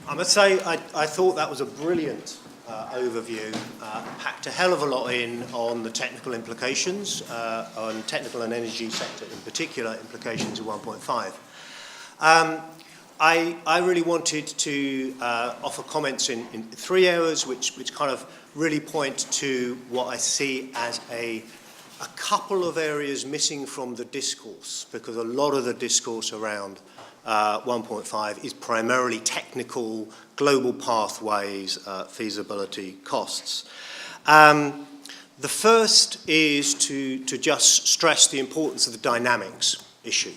I must say, I thought that was a brilliant overview, packed a hell of a lot in on the technical implications, on technical and energy sector in particular, implications of 1.5. I really wanted to offer comments in 3 areas which kind of really point to what I see as a couple of areas missing from the discourse, because a lot of the discourse around 1.5 is primarily technical, global pathways, feasibility, costs. The first is to just stress the importance of the dynamics issue.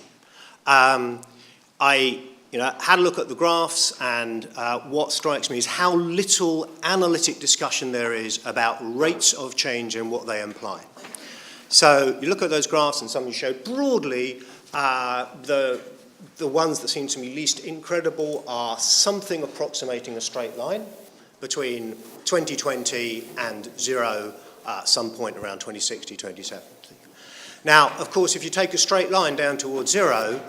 I had a look at the graphs, and what strikes me is how little analytic discussion there is about rates of change and what they imply. So you look at those graphs, and some you showed broadly, the ones that seem to me least incredible are something approximating a straight line between 2020 and zero, some point around 2060, 2070. Now, of course, if you take a straight line down towards zero,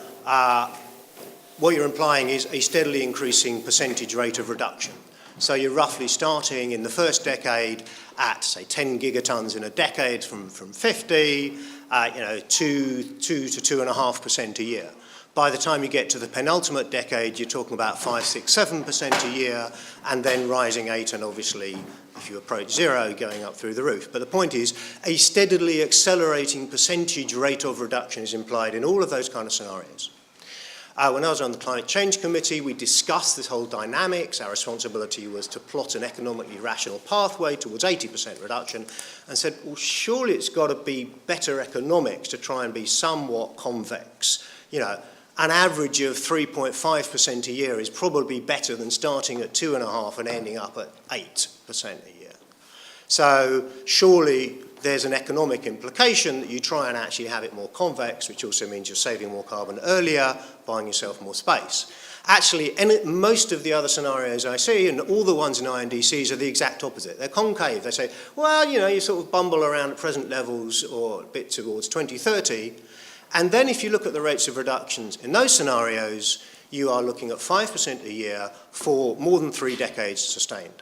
what you're implying is a steadily increasing percentage rate of reduction. So you're roughly starting in the first decade at, say, 10 gigatons in a decade from 50, 2 to 2.5% a year. By the time you get to the penultimate decade, you're talking about 5, 6, 7% a year, and then rising 8, and obviously, if you approach zero, going up through the roof. But the point is, a steadily accelerating percentage rate of reduction is implied in all of those kind of scenarios. When I was on the Climate Change Committee, we discussed this whole dynamics. Our responsibility was to plot an economically rational pathway towards 80% reduction, and said, well, surely it's got to be better economics to try and be somewhat convex. An average of 3.5% a year is probably better than starting at 2.5% and ending up at 8% a year. So surely there's an economic implication that you try and actually have it more convex, which also means you're saving more carbon earlier, buying yourself more space. Actually, most of the other scenarios I see, and all the ones in INDCs, are the exact opposite. They're concave. They say, well, you sort of bumble around at present levels or a bit towards 2030. And then if you look at the rates of reductions in those scenarios, you are looking at 5% a year for more than 3 decades sustained.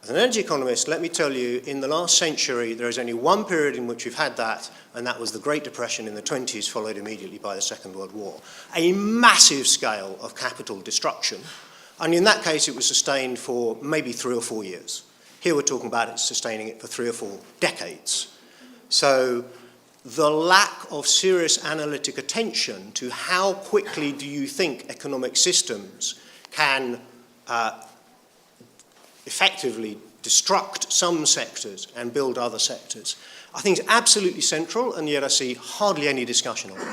As an energy economist, let me tell you, in the last century, there is only one period in which we've had that, and that was the Great Depression in the 20s, followed immediately by the Second World War. A massive scale of capital destruction, and in that case, it was sustained for maybe 3 or 4 years. Here we're talking about it sustaining it for 3 or 4 decades. So the lack of serious analytic attention to how quickly do you think economic systems can effectively destruct some sectors and build other sectors, I think is absolutely central, and yet I see hardly any discussion on it.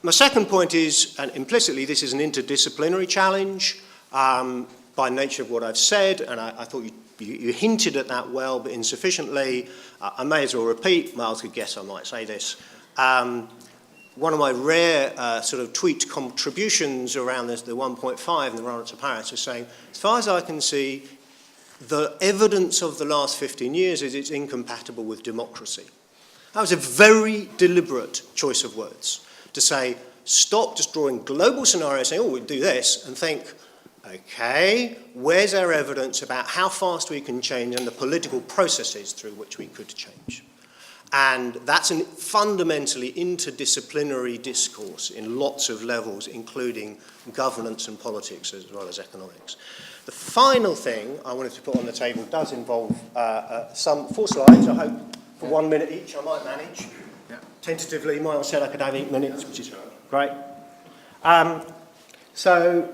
My second point is, and implicitly this is an interdisciplinary challenge by nature of what I've said, and I thought you hinted at that well, but insufficiently. I may as well repeat, Miles could guess I might say this. One of my rare sort of tweet contributions around this, the 1.5 and the run-up to Paris, was saying, as far as I can see, the evidence of the last 15 years is it's incompatible with democracy. That was a very deliberate choice of words, to say, stop just drawing global scenarios, saying, oh, we'll do this, and think, okay, where's our evidence about how fast we can change and the political processes through which we could change? And that's a fundamentally interdisciplinary discourse in lots of levels, including governance and politics as well as economics. The final thing I wanted to put on the table does involve 4 slides. I hope for 1 minute each I might manage. Yeah. Tentatively, Miles said I could have 8 minutes, which is great. So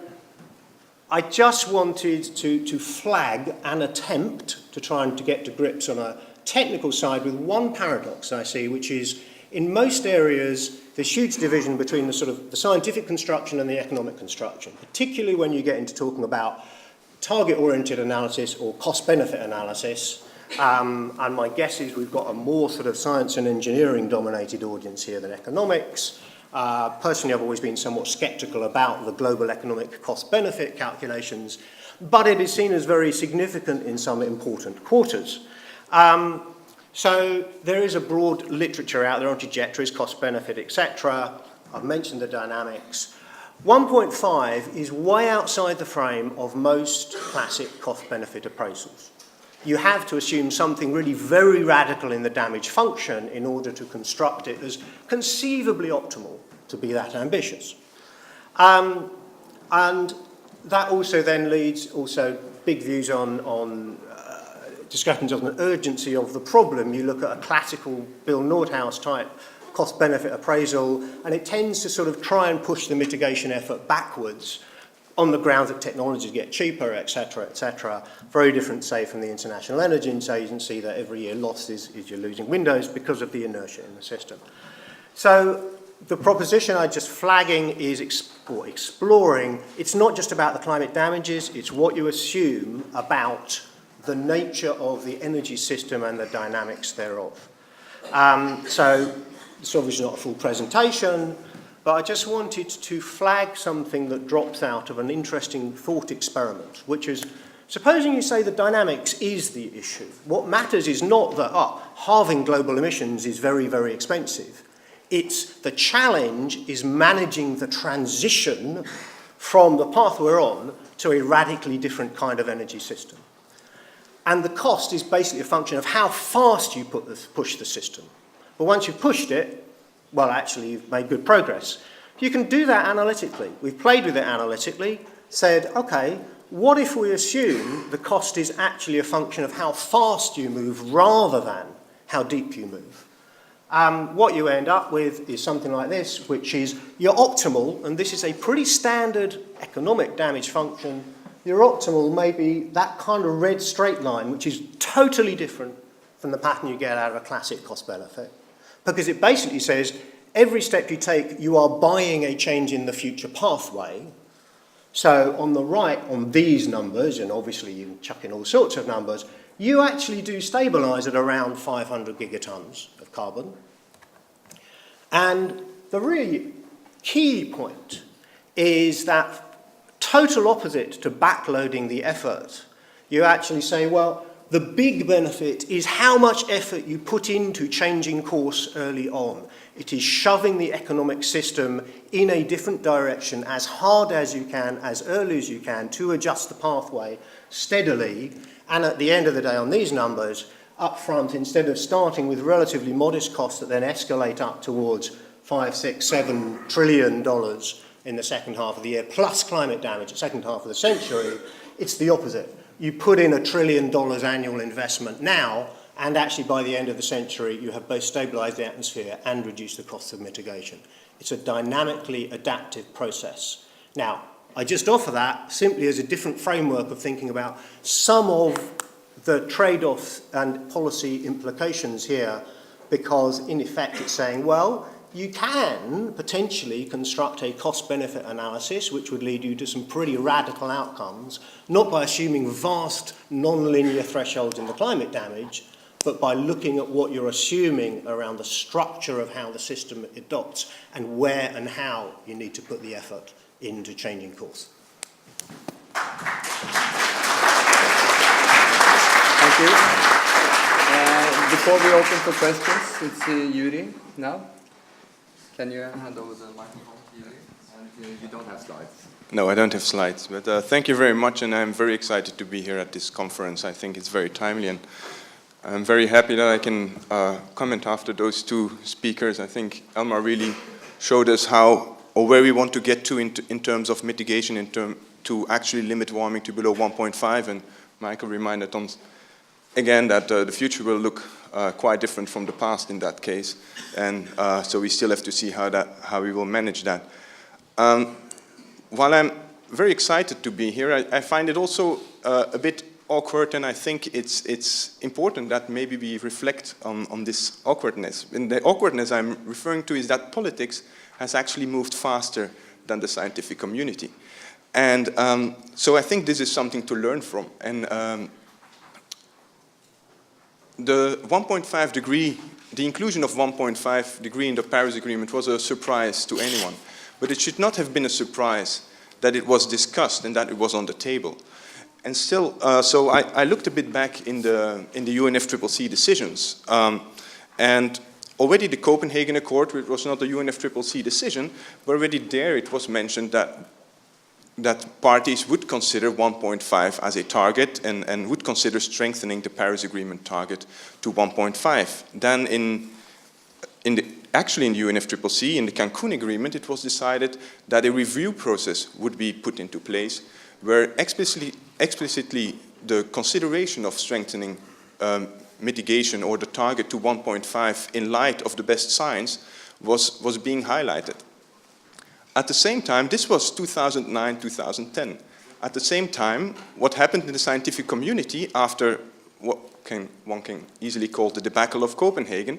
I just wanted to flag an attempt to try and to get to grips on a technical side with one paradox I see, which is in most areas there's huge division between the scientific construction and the economic construction, particularly when you get into talking about target-oriented analysis or cost-benefit analysis. And my guess is we've got a more sort of science and engineering dominated audience here than economics. Personally, I've always been somewhat sceptical about the global economic cost-benefit calculations, but it is seen as very significant in some important quarters. So there is a broad literature out there on trajectories, cost-benefit, etc. I've mentioned the dynamics. 1.5 is way outside the frame of most classic cost-benefit appraisals. You have to assume something really very radical in the damage function in order to construct it as conceivably optimal to be that ambitious. And that also then leads big views on discussions on the urgency of the problem. You look at a classical Bill Nordhaus type cost-benefit appraisal, and it tends to sort of try and push the mitigation effort backwards on the grounds that technologies get cheaper, et cetera, very different, say, from the International Energy Agency, that every year lost is you're losing windows because of the inertia in the system. So the proposition I'm just flagging is exploring, it's not just about the climate damages, it's what you assume about the nature of the energy system and the dynamics thereof. So it's obviously not a full presentation, but I just wanted to flag something that drops out of an interesting thought experiment, which is, supposing you say the dynamics is the issue. What matters is not that halving global emissions is very, very expensive. It's the challenge is managing the transition from the path we're on to a radically different kind of energy system. And the cost is basically a function of how fast you push the system. But once you've pushed it, well, actually, you've made good progress. You can do that analytically. We've played with it analytically, said, okay, what if we assume the cost is actually a function of how fast you move rather than how deep you move? What you end up with is something like this, which is your optimal, and this is a pretty standard economic damage function. Your optimal may be that kind of red straight line, which is totally different from the pattern you get out of a classic cost benefit. Because it basically says every step you take, you are buying a change in the future pathway. So on the right, on these numbers, and obviously you can chuck in all sorts of numbers, you actually do stabilise at around 500 gigatons of carbon. And the really key point is that total opposite to backloading the effort. You actually say, well, the big benefit is how much effort you put into changing course early on. It is shoving the economic system in a different direction as hard as you can, as early as you can, to adjust the pathway steadily. And at the end of the day, on these numbers, up front, instead of starting with relatively modest costs that then escalate up towards $5, $6, $7 trillion in the second half of the year, plus climate damage the second half of the century, it's the opposite. You put in $1 trillion annual investment now, and actually by the end of the century, you have both stabilised the atmosphere and reduced the costs of mitigation. It's a dynamically adaptive process. Now, I just offer that simply as a different framework of thinking about some of the trade-offs and policy implications here, because in effect it's saying, well, you can potentially construct a cost-benefit analysis which would lead you to some pretty radical outcomes, not by assuming vast non-linear thresholds in the climate damage, but by looking at what you're assuming around the structure of how the system adopts and where and how you need to put the effort into changing course. Thank you. Before we open for questions, it's Joeri now. Can you hand over the microphone to Joeri? And you don't have slides. No, I don't have slides, but thank you very much, and I'm very excited to be here at this conference. I think it's very timely, and I'm very happy that I can comment after those two speakers. I think Elmar really showed us how, or where we want to get to in terms of mitigation, to actually limit warming to below 1.5, and Michael reminded us again that the future will look quite different from the past in that case, and so we still have to see how we will manage that. While I'm very excited to be here, I find it also a bit awkward, and I think it's important that maybe we reflect on this awkwardness. And the awkwardness I'm referring to is that politics has actually moved faster than the scientific community. And so I think this is something to learn from. And the 1.5 degree, the inclusion of 1.5 degree in the Paris Agreement was a surprise to anyone. But it should not have been a surprise that it was discussed and that it was on the table. And still, so I looked a bit back in the UNFCCC decisions. And already the Copenhagen Accord, which was not a UNFCCC decision, but already there it was mentioned that parties would consider 1.5 as a target and would consider strengthening the Paris Agreement target to 1.5. Then actually in the UNFCCC, in the Cancun Agreement, it was decided that a review process would be put into place where explicitly the consideration of strengthening mitigation or the target to 1.5 in light of the best science was being highlighted. At the same time, this was 2009, 2010. At the same time, what happened in the scientific community after what one can easily call the debacle of Copenhagen,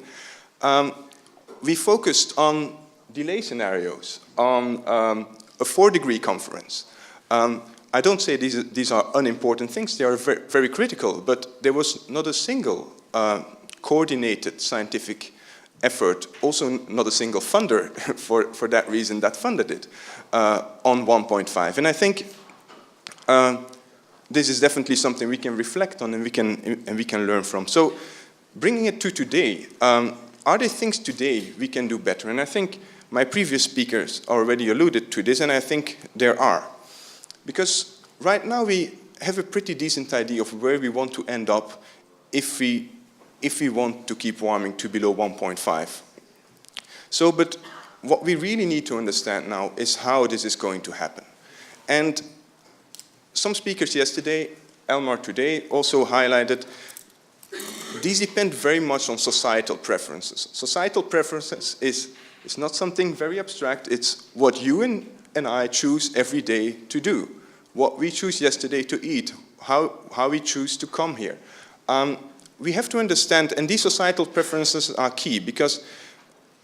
we focused on delay scenarios, on a 4-degree conference. I don't say these are unimportant things, they are very, very critical, but there was not a single coordinated scientific effort, also not a single funder for that reason that funded it, on 1.5. And I think this is definitely something we can reflect on and we can learn from. So bringing it to today, are there things today we can do better? And I think my previous speakers already alluded to this, and I think there are. Because right now we have a pretty decent idea of where we want to end up if we want to keep warming to below 1.5. So, but what we really need to understand now is how this is going to happen. And some speakers yesterday, Elmar today, also highlighted these depend very much on societal preferences. Societal preferences is not something very abstract. It's what you and I choose every day to do, what we choose yesterday to eat, how we choose to come here. We have to understand, and these societal preferences are key, because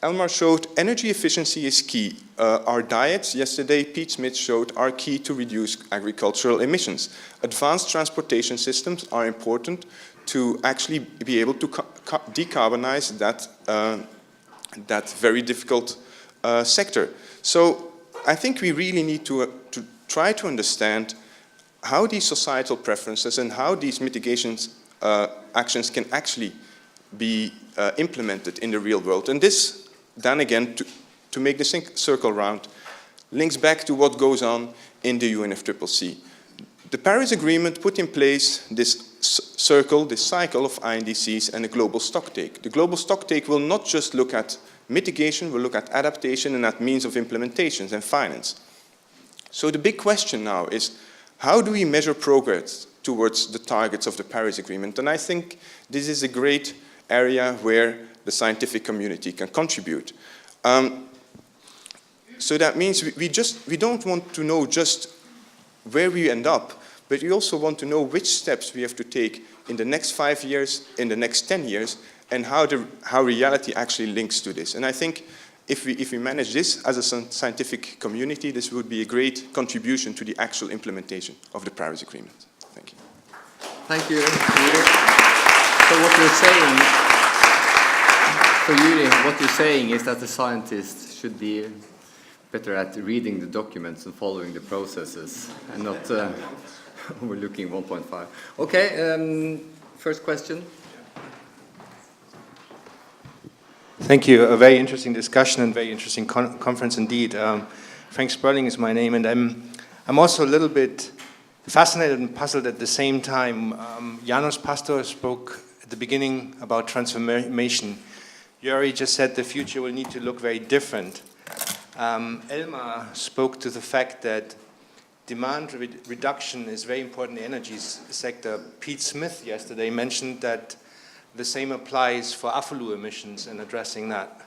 Elmar showed energy efficiency is key. Our diets, yesterday Pete Smith showed, are key to reduce agricultural emissions. Advanced transportation systems are important to actually be able to decarbonize that very difficult sector. So I think we really need to try to understand how these societal preferences and how these mitigations actions can actually be implemented in the real world. And this, then again, to make the circle round, links back to what goes on in the UNFCCC. The Paris Agreement put in place this circle, this cycle of INDCs and a global stocktake. The global stocktake will not just look at mitigation, will look at adaptation and at means of implementations and finance. So the big question now is, how do we measure progress towards the targets of the Paris Agreement? And I think this is a great area where the scientific community can contribute. So that means we don't want to know just where we end up, but we also want to know which steps we have to take in the next 5 years, in the next 10 years, and how reality actually links to this. And I think if we manage this as a scientific community, this would be a great contribution to the actual implementation of the Paris Agreement. Thank you. Thank you, Joeri. So what you're saying, what you're saying is that the scientists should be better at reading the documents and following the processes and not overlooking 1.5. Okay, first question. Thank you. A very interesting discussion and very interesting conference indeed. Frank Sperling is my name, and I'm also a little bit fascinated and puzzled at the same time. Janos Pastor spoke at the beginning about transformation. Joeri just said the future will need to look very different. Elmar spoke to the fact that demand reduction is very important in the energy sector. Pete Smith yesterday mentioned that the same applies for AFLU emissions and addressing that.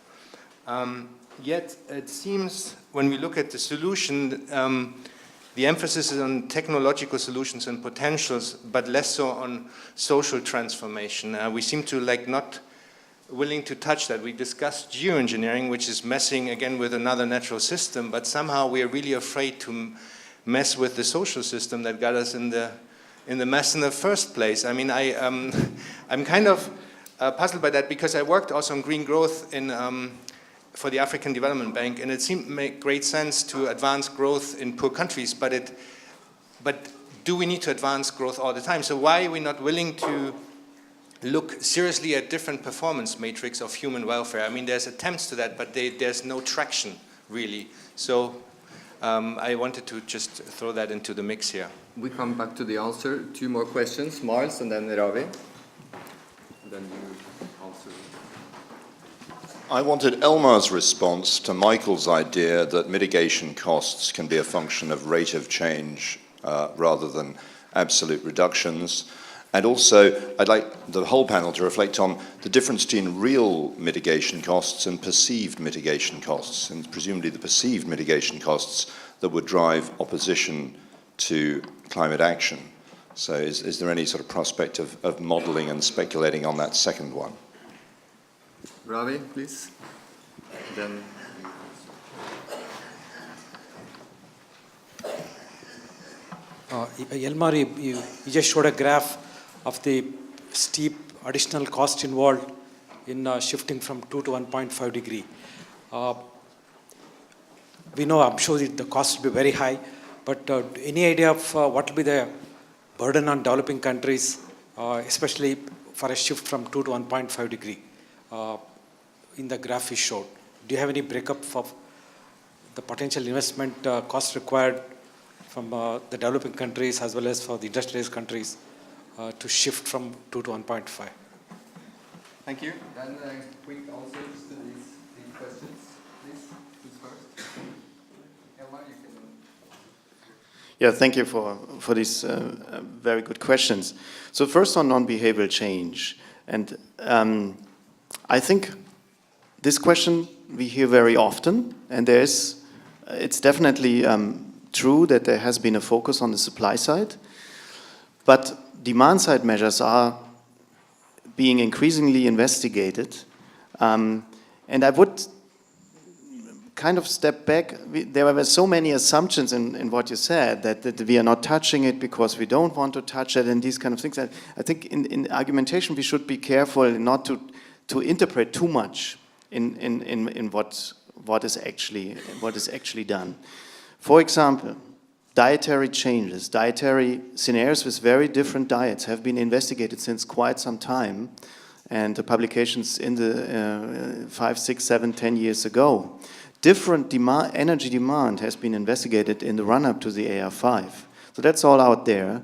Yet it seems when we look at the solution, the emphasis is on technological solutions and potentials, but less so on social transformation. We seem to not willing to touch that. We discussed geoengineering, which is messing again with another natural system, but somehow we are really afraid to mess with the social system that got us in the mess in the first place. I mean, I'm kind of puzzled by that, because I worked also on green growth for the African Development Bank, and it seemed to make great sense to advance growth in poor countries, but do we need to advance growth all the time? So why are we not willing to look seriously at different performance matrix of human welfare. I mean, there's attempts to that, but there's no traction, really. So I wanted to just throw that into the mix here. We come back to the answer. 2 more questions, Miles and then Ravi. Then you answer. I wanted Elmar's response to Michael's idea that mitigation costs can be a function of rate of change rather than absolute reductions. And also, I'd like the whole panel to reflect on the difference between real mitigation costs and perceived mitigation costs, and presumably the perceived mitigation costs that would drive opposition to climate action. So is there any sort of prospect of modeling and speculating on that second one? Ravi, please. Then. Elmar, you just showed a graph of the steep additional cost involved in shifting from 2 to 1.5 degree. We know, I'm sure the cost will be very high, but any idea of what will be the burden on developing countries, especially for a shift from 2 to 1.5 degree in the graph you showed? Do you have any breakup of the potential investment cost required from the developing countries as well as for the industrialized countries to shift from 2 to 1.5? Thank you. Then quick answers to these questions, please. Who's first? Elmar, you can. Yeah, thank you for these very good questions. So first on non-behavioral change, and I think this question we hear very often, and it's definitely true that there has been a focus on the supply side, but demand side measures are being increasingly investigated, and I would kind of step back. There were so many assumptions in what you said that we are not touching it because we don't want to touch it and these kind of things. I think in argumentation we should be careful not to interpret too much in what is actually done. For example, dietary changes, dietary scenarios with very different diets have been investigated since quite some time, and the publications in the 5, 6, 7, 10 years ago. Different energy demand has been investigated in the run-up to the AR5. So that's all out there.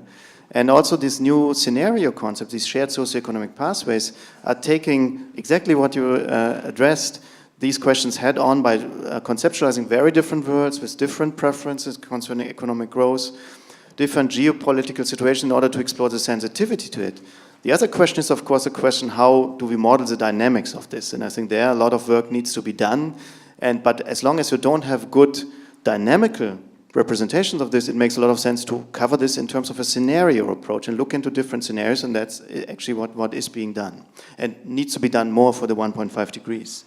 And also this new scenario concept, these shared socioeconomic pathways, are taking exactly what you addressed, these questions head on by conceptualizing very different worlds with different preferences concerning economic growth, different geopolitical situations in order to explore the sensitivity to it. The other question is, of course, the question, how do we model the dynamics of this? And I think there a lot of work needs to be done. But as long as you don't have good dynamical representations of this, it makes a lot of sense to cover this in terms of a scenario approach and look into different scenarios, and that's actually what is being done. And needs to be done more for the 1.5 degrees.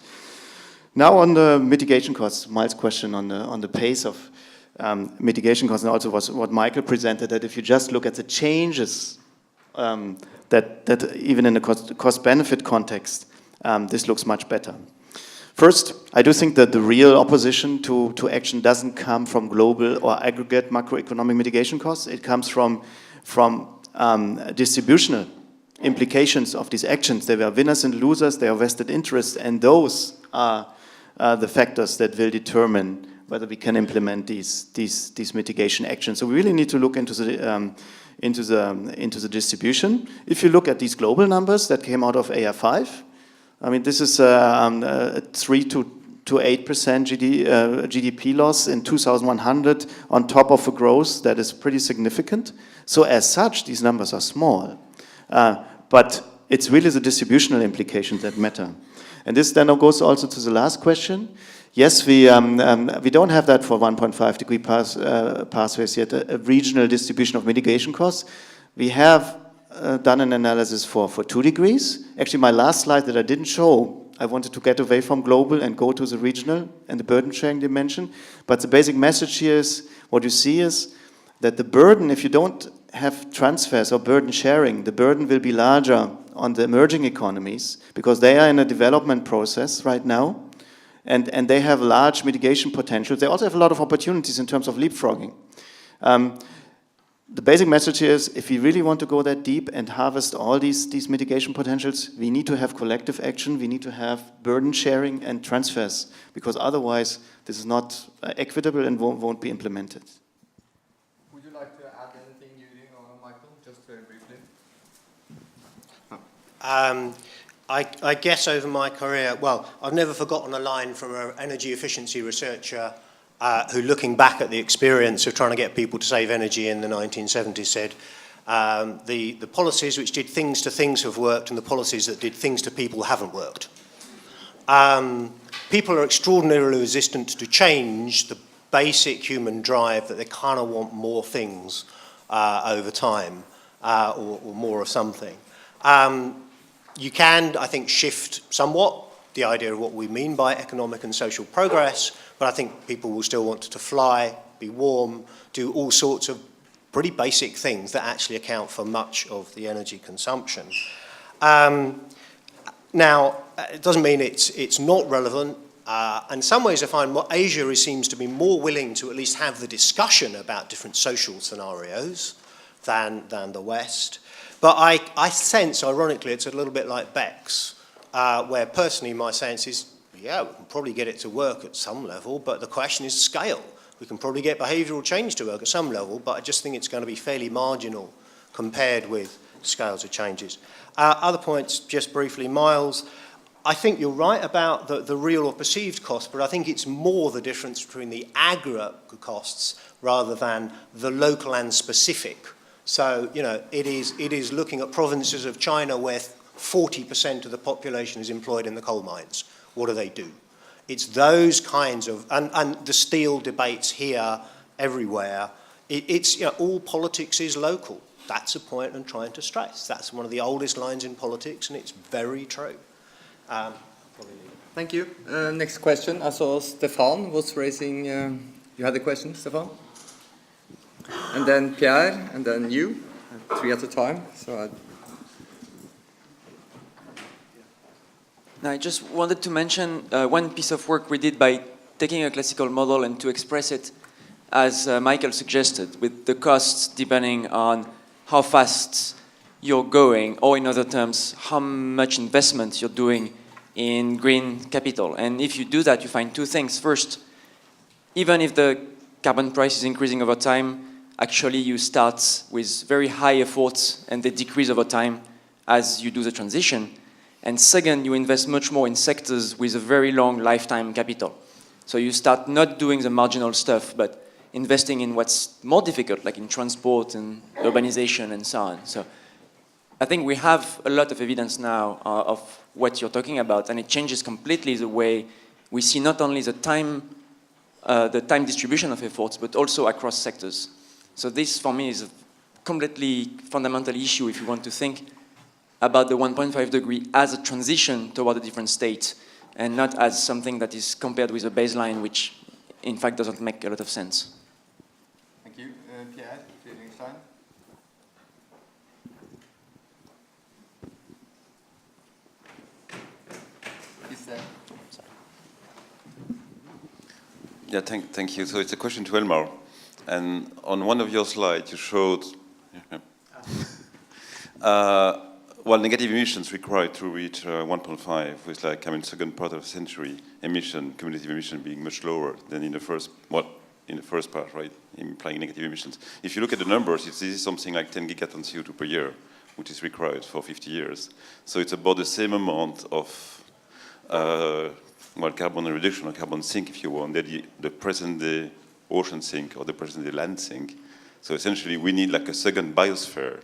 Now on the mitigation costs, Miles' question on the pace of mitigation costs, and also what Michael presented, that if you just look at the changes, that even in a cost-benefit context, this looks much better. First, I do think that the real opposition to action doesn't come from global or aggregate macroeconomic mitigation costs. It comes from distributional implications of these actions. There are winners and losers, there are vested interests, and those are the factors that will determine whether we can implement these mitigation actions. So we really need to look into the distribution. If you look at these global numbers that came out of AR5, I mean, this is a 3 to 8% GDP loss in 2100 on top of a growth that is pretty significant. So as such, these numbers are small. But it's really the distributional implications that matter. And this then goes also to the last question. Yes, we don't have that for 1.5 degree pathways yet, a regional distribution of mitigation costs. We have done an analysis for 2 degrees. Actually, my last slide that I didn't show, I wanted to get away from global and go to the regional and the burden sharing dimension. But the basic message here is, what you see is that the burden, if you don't have transfers or burden sharing, the burden will be larger on the emerging economies because they are in a development process right now, and they have large mitigation potential. They also have a lot of opportunities in terms of leapfrogging. the basic message here is, if we really want to go that deep and harvest all these mitigation potentials, we need to have collective action, we need to have burden sharing and transfers, because otherwise this is not equitable and won't be implemented. Would you like to add anything, Joeri or Michael, just very briefly? I guess over my career, well, I've never forgotten a line from an energy efficiency researcher who, looking back at the experience of trying to get people to save energy in the 1970s, said, the policies which did things to things have worked, and the policies that did things to people haven't worked. People are extraordinarily resistant to change, the basic human drive that they kind of want more things over time, or more of something. You can, I think, shift somewhat the idea of what we mean by economic and social progress, but I think people will still want to fly, be warm, do all sorts of pretty basic things that actually account for much of the energy consumption. Now, it doesn't mean it's not relevant. In some ways, I find what Asia seems to be more willing to at least have the discussion about different social scenarios than the West. But I sense, ironically, it's a little bit like Beck's, where personally my sense is, yeah, we can probably get it to work at some level, but the question is scale. We can probably get behavioural change to work at some level, but I just think it's going to be fairly marginal compared with scales of changes. Other points, just briefly, Miles. I think you're right about the real or perceived cost, but I think it's more the difference between the aggregate costs rather than the local and specific. So, you know, it is looking at provinces of China where 40% of the population is employed in the coal mines. What do they do? It's those kinds of, and the steel debates here, everywhere. It's, you know, all politics is local. That's a point I'm trying to stress. That's one of the oldest lines in politics, and it's very true. Thank you. Next question. I saw Stefan was raising, you had a question, Stefan? And then Pierre, and then you, 3 at a time. So I just wanted to mention one piece of work we did by taking a classical model and to express it as Michael suggested, with the costs depending on how fast you're going, or in other terms, how much investment you're doing in green capital. And if you do that, you find two things. First, even if the carbon price is increasing over time, actually you start with very high efforts and they decrease over time as you do the transition. And second, you invest much more in sectors with a very long lifetime capital. So you start not doing the marginal stuff, but investing in what's more difficult, like in transport and urbanization and so on. So I think we have a lot of evidence now of what you're talking about, and it changes completely the way we see not only the time distribution of efforts, but also across sectors. So this, for me, is a completely fundamental issue if you want to think about the 1.5 degree as a transition toward a different state, and not as something that is compared with a baseline, which in fact doesn't make a lot of sense. thank you. Pierre, Friedrichstein. Yeah, thank you. So it's a question to Elmar. And on one of your slides, you showed well, negative emissions required to reach 1.5, with like, I mean, second part of the century cumulative emission being much lower than in the first part, right, implying negative emissions. If you look at the numbers, this is something like 10 gigatons CO2 per year, which is required for 50 years. So it's about the same amount of well, carbon reduction or carbon sink, if you want, that the present-day ocean sink or the present-day land sink. So essentially, we need like a second biosphere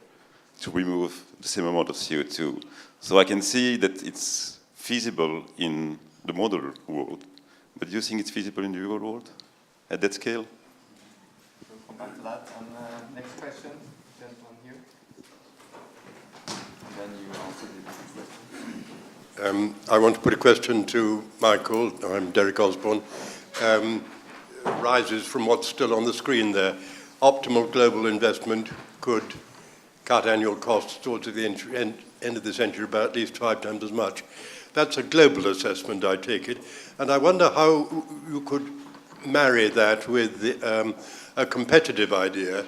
to remove the same amount of CO2. So I can see that it's feasible in the model world, but do you think it's feasible in the real world at that scale? We'll come back to that. And next question, gentleman here. And then you answer the question. I want to put a question to Michael. I'm Derek Osborne. Rises from what's still on the screen there. Optimal global investment could cut annual costs towards the end of the century by at least 5 times as much. That's a global assessment, I take it. And I wonder how you could marry that with a competitive idea.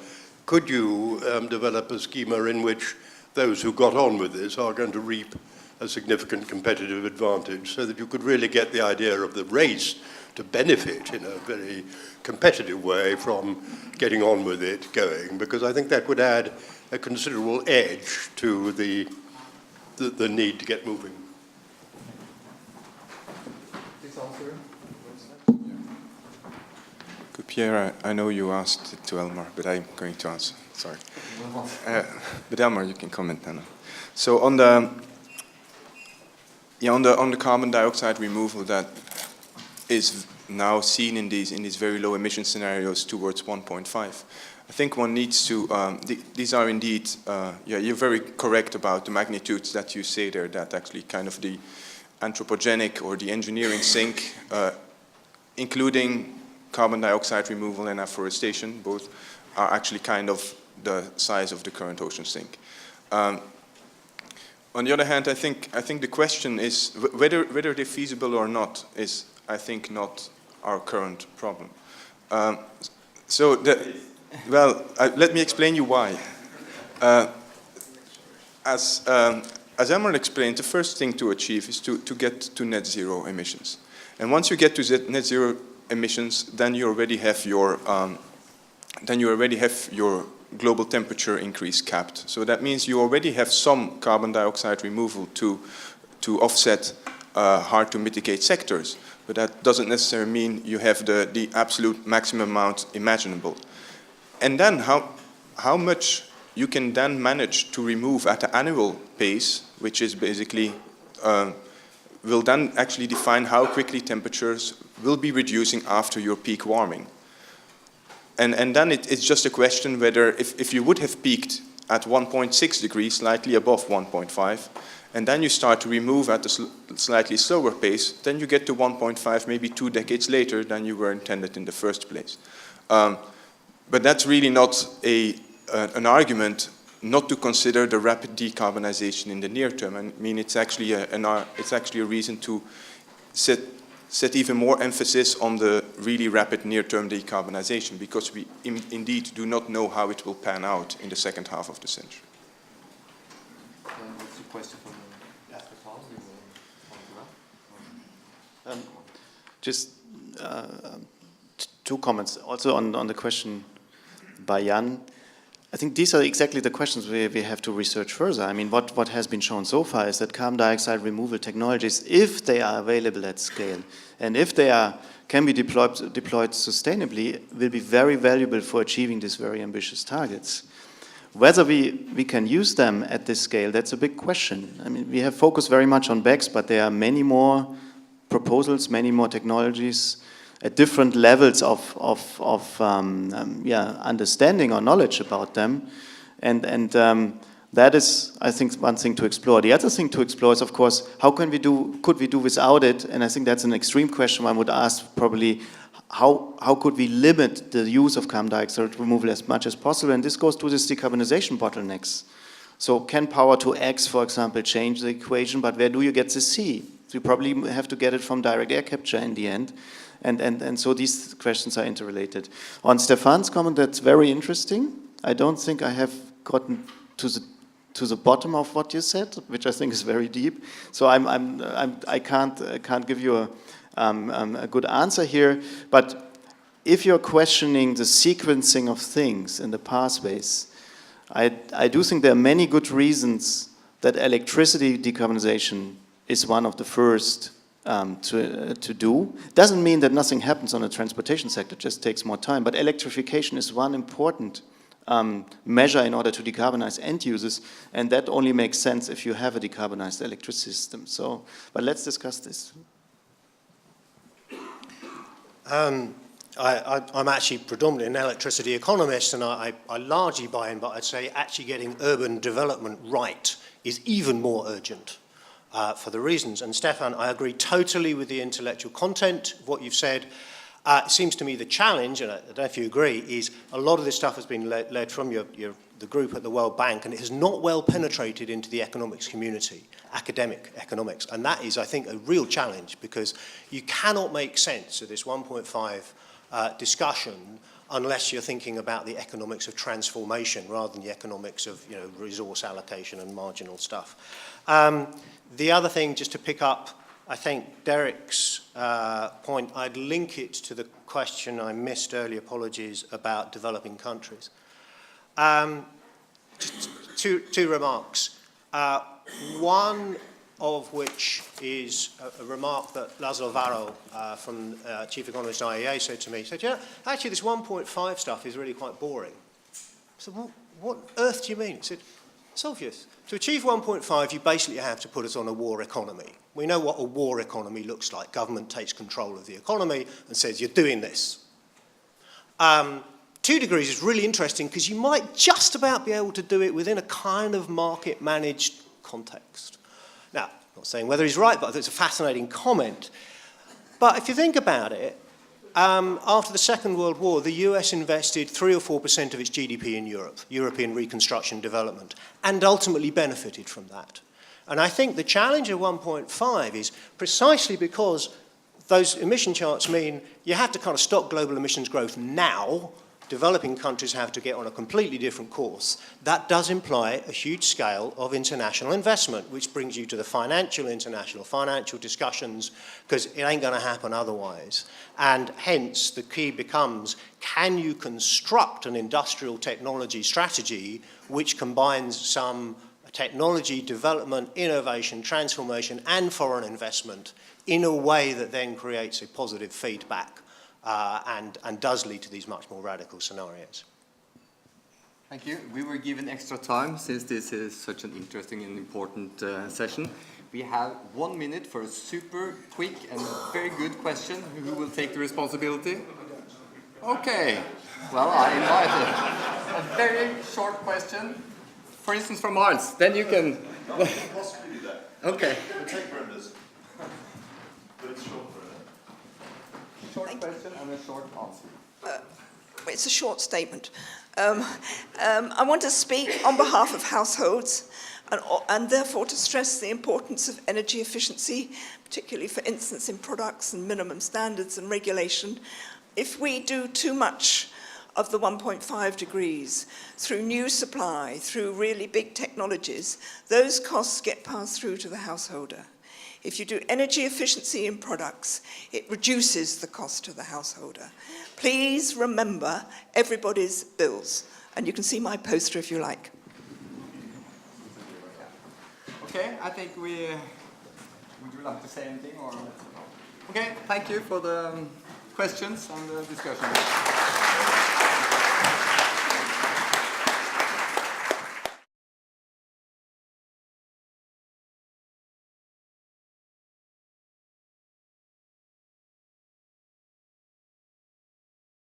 could you develop a schema in which those who got on with this are going to reap a significant competitive advantage, so that you could really get the idea of the race to benefit in a very competitive way from getting on with it going, because I think that would add a considerable edge to the need to get moving. Pierre, I know you asked it to Elmar, but I'm going to answer. Sorry. But Elmar, you can comment then. So on the carbon dioxide removal that is now seen in these very low emission scenarios towards 1.5, I think one needs to. These are indeed. You're very correct about the magnitudes that you say there. That actually kind of the anthropogenic or the engineering sink, including carbon dioxide removal and afforestation, both are actually kind of the size of the current ocean sink. On the other hand, I think the question is whether they're feasible or not is, I think, not our current problem. Let me explain you why. As Elmar explained, the first thing to achieve is to get to net zero emissions. And once you get to net zero emissions, then you already have your global temperature increase capped. So that means you already have some carbon dioxide removal to offset hard to mitigate sectors. But that doesn't necessarily mean you have the absolute maximum amount imaginable. And then how much you can then manage to remove at the annual pace, which is basically will then actually define how quickly temperatures will be reducing after your peak warming. And then it's just a question whether if you would have peaked at 1.6 degrees, slightly above 1.5, and then you start to remove at a slightly slower pace, then you get to 1.5 maybe 2 decades later than you were intended in the first place. But that's really not an argument not to consider the rapid decarbonization in the near term. I mean, it's actually a reason to set even more emphasis on the really rapid near-term decarbonization, because we indeed do not know how it will pan out in the second half of the century. What's the question from Just two comments. Also on the question by Jan, I think these are exactly the questions we have to research further. I mean, what has been shown so far is that carbon dioxide removal technologies, if they are available at scale, and if they can be deployed sustainably, will be very valuable for achieving these very ambitious targets. Whether we can use them at this scale, that's a big question. I mean, we have focused very much on BECCS, but there are many more proposals, many more technologies at different levels of understanding or knowledge about them, and that is, I think, one thing to explore. The other thing to explore is, of course, could we do without it? And I think that's an extreme question. One would ask probably, how could we limit the use of carbon dioxide removal as much as possible? And this goes to this decarbonization bottlenecks. So can power to X, for example, change the equation? But where do you get the C? So you probably have to get it from direct air capture in the end. And so these questions are interrelated. On Stefan's comment, that's very interesting. I don't think I have gotten to the bottom of what you said, which I think is very deep. So I can't give you a good answer here. But if you're questioning the sequencing of things in the pathways, I do think there are many good reasons that electricity decarbonization is one of the first to do. Doesn't mean that nothing happens on the transportation sector, it just takes more time. But electrification is one important measure in order to decarbonize end users, and that only makes sense if you have a decarbonized electricity system. So, but let's discuss this. I'm actually predominantly an electricity economist, and I largely buy in, but I'd say actually getting urban development right is even more urgent. For the reasons. And Stefan, I agree totally with the intellectual content of what you've said. It seems to me the challenge, and I don't know if you agree, is a lot of this stuff has been led from the group at the World Bank, and it has not well penetrated into the economics community, academic economics. And that is, I think, a real challenge, because you cannot make sense of this 1.5 discussion unless you're thinking about the economics of transformation rather than the economics of resource allocation and marginal stuff. The other thing, just to pick up, I think Derek's point, I'd link it to the question I missed earlier, apologies, about developing countries. Just two remarks. One of which is a remark that Laszlo Varro from Chief Economist IEA said to me. He said, actually this 1.5 stuff is really quite boring. I said, well, what on earth do you mean? He said, it's obvious. To achieve 1.5, you basically have to put us on a war economy. We know what a war economy looks like. Government takes control of the economy and says, you're doing this. 2 degrees is really interesting because you might just about be able to do it within a kind of market-managed context. Now, I'm not saying whether he's right, but it's a fascinating comment. But if you think about it, after the Second World War, the US invested 3 or 4% of its GDP in Europe, European reconstruction development, and ultimately benefited from that. And I think the challenge of 1.5 is precisely because those emission charts mean you have to kind of stop global emissions growth now. Developing countries have to get on a completely different course. That does imply a huge scale of international investment, which brings you to the international financial discussions, because it ain't going to happen otherwise. And hence, the key becomes, can you construct an industrial technology strategy which combines some technology development, innovation, transformation, and foreign investment in a way that then creates a positive feedback and does lead to these much more radical scenarios. Thank you. We were given extra time since this is such an interesting and important session. We have 1 minute for a super quick and very good question. Who will take the responsibility? Okay. Well, I invited a very short question. For instance, from Hans. Then you can... Possibly do that. Okay. We'll take Brenda's. But it's short for her. Short question and a short answer. It's a short statement. I want to speak on behalf of households and therefore to stress the importance of energy efficiency, particularly, for instance, in products and minimum standards and regulation. If we do too much of the 1.5 degrees through new supply, through really big technologies, those costs get passed through to the householder. If you do energy efficiency in products, it reduces the cost to the householder. Please remember everybody's bills. And you can see my poster if you like. Okay, I think would you like to say anything? Or? Okay, thank you for the questions and the discussion.